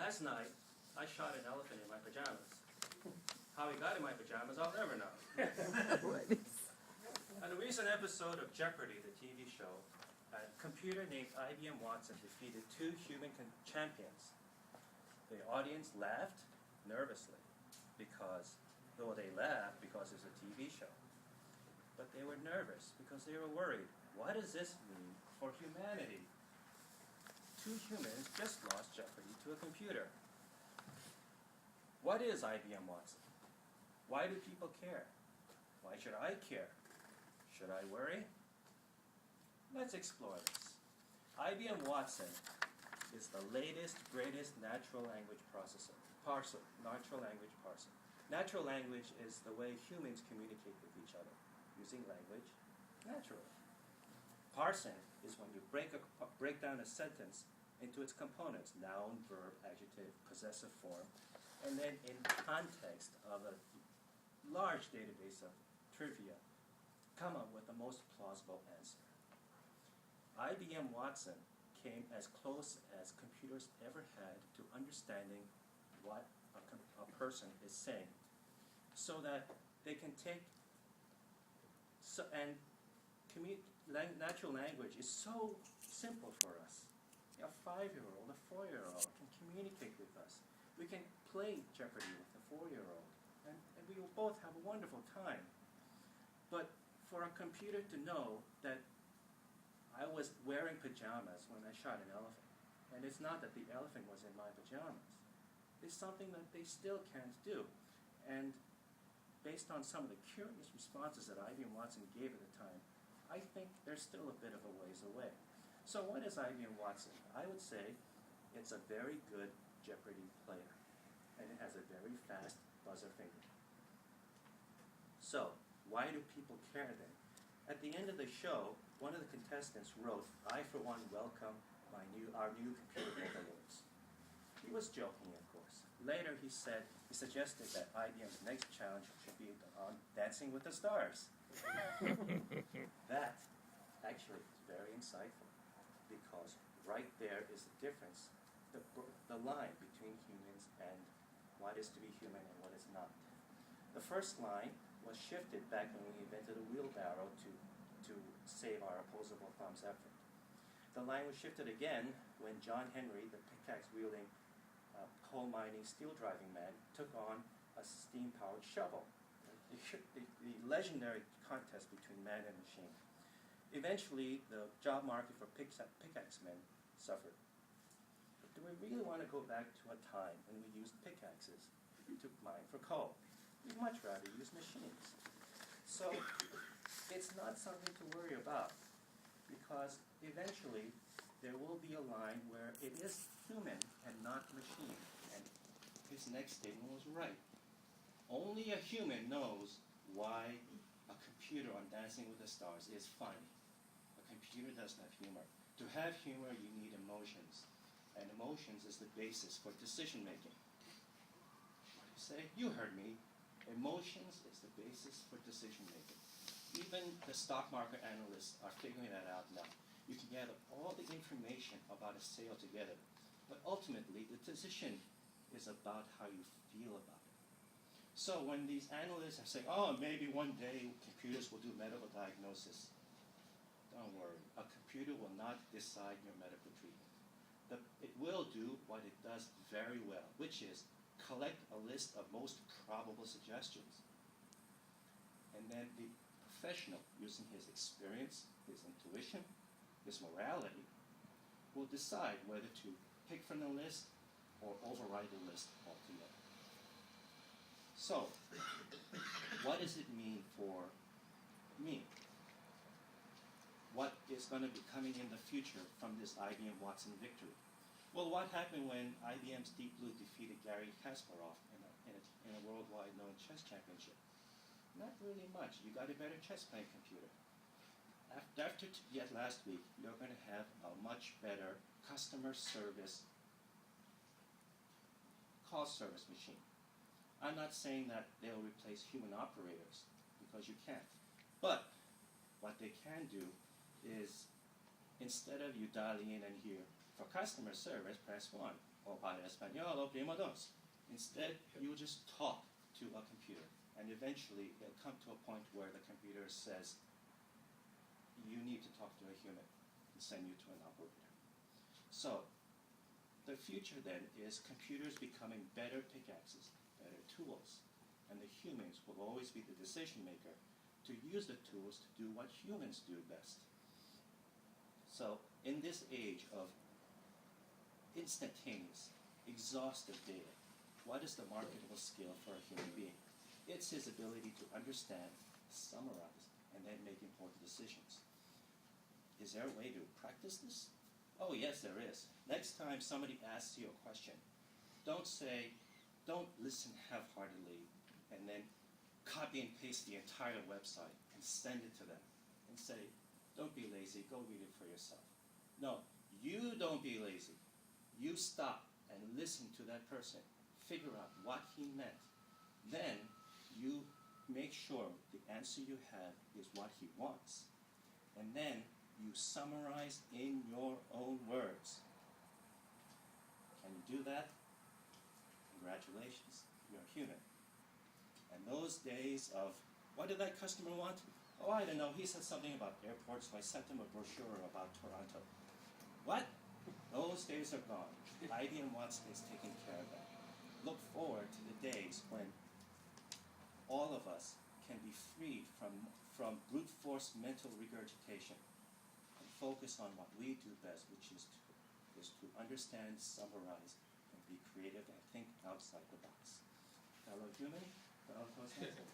Last night, I shot an elephant in my pajamas. How he got in my pajamas, I'll never know. On a recent episode of Jeopardy, the TV show, a computer named IBM Watson defeated two human champions. The audience laughed nervously though they laughed because it's a TV show. But they were nervous because they were worried. What does this mean for humanity? Two humans just lost Jeopardy to a computer. What is IBM Watson? Why do people care? Why should I care? Should I worry? Let's explore this. IBM Watson is the latest, greatest natural language parser. Natural language is the way humans communicate with each other, using language naturally. Parsing is when you break down a sentence into its components, noun, verb, adjective, possessive form, and then in context of a large database of trivia, come up with the most plausible answer. IBM Watson came as close as computers ever had to understanding what a person is saying, so that they can take natural language is so simple for us. A 5-year-old, a 4-year-old can communicate with us. We can play Jeopardy with a 4-year-old, and we will both have a wonderful time. But for a computer to know that I was wearing pajamas when I shot an elephant, and it's not that the elephant was in my pajamas, it's something that they still can't do. And based on some of the curious responses that IBM Watson gave at the time, I think they're still a bit of a ways away. So what is IBM Watson? I would say it's a very good Jeopardy player, and it has a very fast buzzer finger. So, why do people care then? At the end of the show, one of the contestants wrote, "I for one welcome our new computer overlords." He was joking, of course. Later he suggested that IBM's next challenge should be on Dancing with the Stars. That actually is very insightful, because right there is the difference, the line between humans and what is to be human and what is not. The first line was shifted back when we invented a wheelbarrow to save our opposable thumbs effort. The line was shifted again when John Henry, the pickaxe-wielding, coal-mining, steel-driving man, took on a steam-powered shovel. The legendary contest between man and machine. Eventually, the job market for pickaxe men suffered. But do we really want to go back to a time when we used pickaxes to mine for coal? We'd much rather use machines. So it's not something to worry about, because eventually there will be a line where it is human and not machine. And his next statement was right. Only a human knows why a computer on Dancing with the Stars is funny. A computer doesn't have humor. To have humor, you need emotions. And emotions is the basis for decision making. What do you say? You heard me. Emotions is the basis for decision making. Even the stock market analysts are figuring that out now. You can gather all the information about a sale together, but ultimately the decision is about how you feel about it. So when these analysts are saying, oh, maybe one day computers will do medical diagnosis, don't worry. A computer will not decide your medical treatment. It will do what it does very well, which is collect a list of most probable suggestions. And then the professional, using his experience, his intuition, his morality, will decide whether to pick from the list or override the list altogether. So, what does it mean for me? What is going to be coming in the future from this IBM Watson victory? Well, what happened when IBM's Deep Blue defeated Garry Kasparov in a worldwide known chess championship? Not really much. You got a better chess-playing computer. After yet last week, you're going to have a much better customer service call service machine. I'm not saying that they'll replace human operators, because you can't. But what they can do is, instead of you dialing in and here, for customer service, press 1, o para español, o primo dos. Instead, you just talk to a computer, and eventually it'll come to a point where the computer says, you need to talk to a human, and send you to an operator. So, the future then is computers becoming better pickaxes, better tools, and the humans will always be the decision maker to use the tools to do what humans do best. So, in this age of instantaneous, exhaustive data, what is the marketable skill for a human being? It's his ability to understand, summarize, and then make important decisions. Is there a way to practice this? Oh yes, there is. Next time somebody asks you a question, don't listen half-heartedly and then copy and paste the entire website and send it to them and say, don't be lazy, go read it for yourself. No, you don't be lazy. You stop and listen to that person, figure out what he meant. Then you make sure the answer you have is what he wants. And then you summarize in your own words. Can you do that? Congratulations, you're human. And those days of, what did that customer want? Oh, I don't know, he said something about airports, so I sent him a brochure about Toronto. What? Those days are gone. IBM Watson is taking care of that. Look forward to the days when all of us can be freed from brute force mental regurgitation and focus on what we do best, which is to understand, summarize, and be creative and think outside the box. Fellow human, fellow toastmaster.